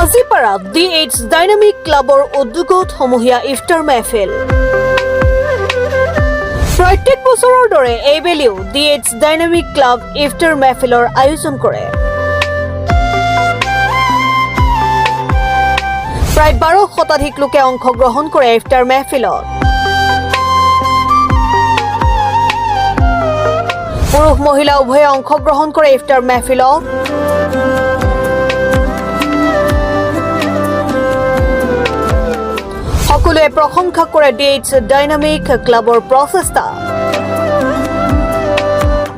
Hajipara DH dynamic ক্লাবৰ উদ্যোগত সমূহীয়া ইফতাৰ মেহফিল। প্ৰত্যেক বছৰৰ দৰে এইবেলিও DH ডাইনামিক ক্লাব ইফতাৰ মেহফিলৰ আয়োজন কৰে। প্ৰায় 12 শতাধিক লোকে অংশগ্ৰহণ কৰে ইফতাৰ মেহফিলত। পুৰুষ মহিলা উভয়ে অংশগ্ৰহণ কৰে ইফতাৰ মেহফিলত। সকলোৱে প্ৰশংসা কৰে DH ডাইনামিক ক্লাবৰ প্ৰচেষ্টা।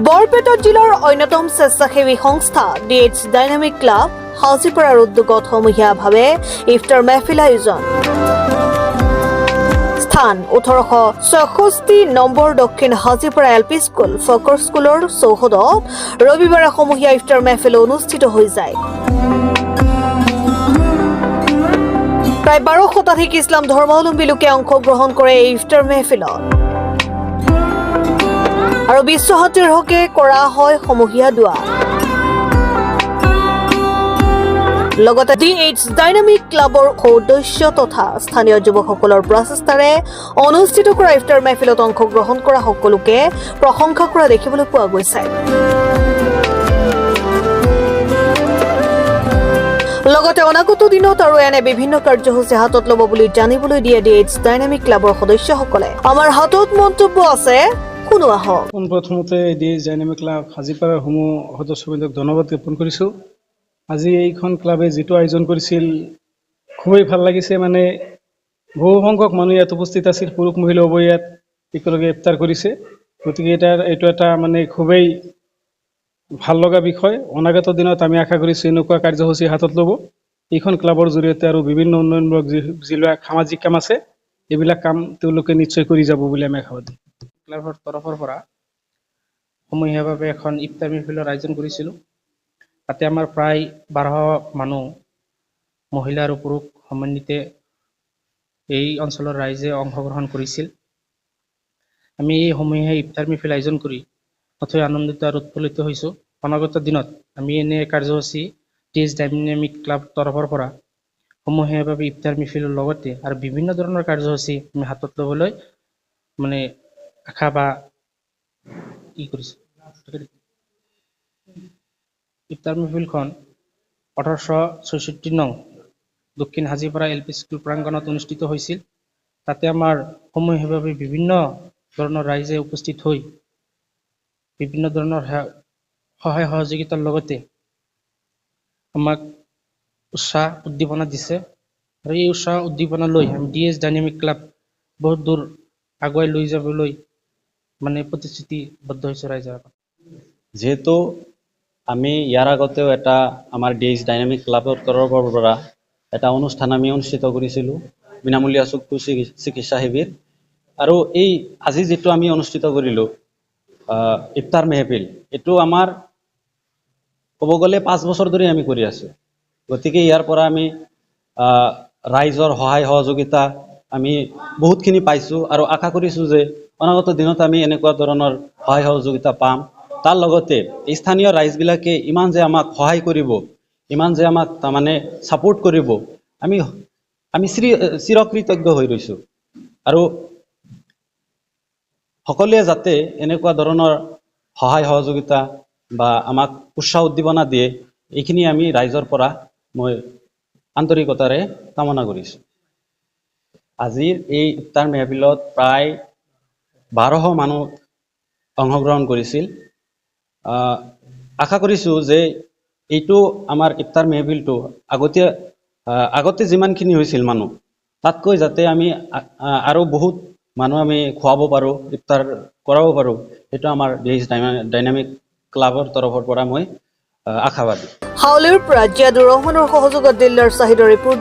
বৰপেটা জিলাৰ অন্যতম স্বেচ্ছাসেৱী সংস্থা DH ডাইনামিক ক্লাব হাজিপাৰাৰ উদ্যোগত সমূহীয়াভাৱে ইফতাৰ মেহফিল আয়োজন। স্থান 1866 নম্বৰ দক্ষিণ হাজিপাৰা LP স্কুল ফকৰ স্কুলৰ চৌহদত ৰবিবাৰে সমূহীয়া ইফতাৰ মেহফিল অনুষ্ঠিত হৈ যায়। প্ৰায় 12 শতাধিক ইছলাম ধৰ্মাৱলম্বী লোকে অংশগ্ৰহণ কৰে এই ইফতাৰ মেহফিলত আৰু বিশ্বহাতীৰ হকে কৰা হয় সমূহীয়া দোৱা। লগতে DH ডাইনামিক ক্লাবৰ সদস্য তথা স্থানীয় যুৱকসকলৰ প্ৰচেষ্টাৰে অনুষ্ঠিত কৰা ইফতাৰ মেহফিলত অংশগ্ৰহণ কৰা সকলোকে প্ৰশংসা কৰা দেখিবলৈ পোৱা গৈছে। লগতে অনাগত দিনত আৰু এনে বিভিন্ন কাৰ্যসূচী হাতত ল'ব বুলি জানিবলৈ দিয়ে DH ডাইনামিক ক্লাবৰ সদস্যসকলে। আমাৰ হাতত মন্তব্য আছে, শুনো আহক। প্ৰথমতে DH ডাইনামিক ক্লাব হাজিপাৰাৰ সমূহ সদস্যবৃন্দক ধন্যবাদ জ্ঞাপন কৰিছোঁ। আজি এইখন ক্লাবে যিটো আয়োজন কৰিছিল খুবেই ভাল লাগিছে। মানে বহু সংখ্যক মানুহ ইয়াত উপস্থিত আছিল, পুৰুষ মহিলা উভয় ইয়াত একেলগে ইফতাৰ কৰিছে। গতিকে এইটো এটা মানে খুবেই ভাল লগা বিষয়। অনাগত দিনত আমি আশা কৰিছোঁ এনেকুৱা কাৰ্যসূচী হাতত ল'ব। এইখন ক্লাবৰ জৰিয়তে আৰু বিভিন্ন উন্নয়নমূলক যিবিলাক সামাজিক কাম আছে এইবিলাক কাম তেওঁলোকে নিশ্চয় কৰি যাব বুলি আমি আশাবাদী। ক্লাবৰ তৰফৰ পৰা সমূহীয়াভাৱে এখন ইফতাৰ মেহফিলৰ আয়োজন কৰিছিলোঁ। তাতে আমাৰ প্ৰায় 12 মানুহ মহিলা আৰু পুৰুষ সমন্বিতে এই অঞ্চলৰ ৰাইজে অংশগ্ৰহণ কৰিছিল। আমি এই সমূহীয়া ইফতাৰ মেহফিল আয়োজন কৰি অথৈ আনন্দিত আৰু উৎফুল্লিত হৈছোঁ। অনাগত দিনত আমি এনে কাৰ্যসূচী DH ডাইনামিক ক্লাব তৰফৰ পৰা সমূহীয়াভাৱে ইফতাৰ মেহফিলৰ লগতে আৰু বিভিন্ন ধৰণৰ কাৰ্যসূচী আমি হাতত ল'বলৈ মানে আশা বা কৰিছোঁ। ইফতাৰ মেহফিলখন 1866 নং দক্ষিণ হাজিপাৰা LP স্কুল প্ৰাংগণত অনুষ্ঠিত হৈছিল। তাতে আমাৰ সমূহীয়াভাৱে বিভিন্ন ধৰণৰ ৰাইজে উপস্থিত হৈ বিভিন্ন ধৰণৰ সহায় সহযোগিতাৰ লগতে আমাক উৎসাহ উদ্দীপনা দিছে আৰু এই উৎসাহ উদ্দীপনা লৈ আমি DH ডাইনামিক ক্লাব বহুত দূৰ আগুৱাই লৈ যাবলৈ মানে প্ৰতিশ্ৰুতিবদ্ধ হৈছোঁ ৰাইজৰ আগত। যেহেতু আমি ইয়াৰ আগতেও এটা আমাৰ DH ডাইনামিক ক্লাবৰ তৰফৰ পৰা এটা অনুষ্ঠান আমি অনুষ্ঠিত কৰিছিলোঁ, বিনামূলীয়া চক্ষু চিকিৎসা শিবিৰ। আৰু এই আজি যিটো আমি অনুষ্ঠিত কৰিলোঁ ইফতাৰ মেহফিল, এইটো আমাৰ ক'ব গ'লে 5 বছৰ ধৰি আমি কৰি আছোঁ। গতিকে ইয়াৰ পৰা আমি ৰাইজৰ সহায় সহযোগিতা আমি বহুতখিনি পাইছোঁ আৰু আশা কৰিছোঁ যে অনাগত দিনত আমি এনেকুৱা ধৰণৰ সহায় সহযোগিতা পাম। তাৰ লগতে স্থানীয় ৰাইজবিলাকে ইমান যে আমাক সহায় কৰিব, ইমান যে আমাক তাৰমানে ছাপোৰ্ট কৰিব, আমি চিৰকৃতজ্ঞ হৈ ৰৈছোঁ। আৰু সকলোৱে যাতে এনেকুৱা ধৰণৰ সহায় সহযোগিতা বা আমাক উৎসাহ উদ্দীপনা দিয়ে, এইখিনি আমি ৰাইজৰ পৰা মই আন্তৰিকতাৰে কামনা কৰিছোঁ। আজিৰ এই ইফতাৰ মেহফিলত প্ৰায় 1200 মানুহ অংশগ্ৰহণ কৰিছিল। আশা কৰিছোঁ যে এইটো আমাৰ ইফতাৰ মেহফিলটো আগতে যিমানখিনি হৈছিল মানুহ, তাতকৈ যাতে আমি আৰু বহুত মানুহ আমি খুৱাব পাৰোঁ, ইফতাৰ কৰাব পাৰোঁ, সেইটো আমাৰ DH ডাইনামিক ক্লাবৰ তৰফৰ পৰা মই আশাবাদী। হাউলিৰ পৰা জিয়াদুৰ ৰহমানৰ সহযোগত দিল্লাৰ চাহিদৰ ৰিপৰ্ট।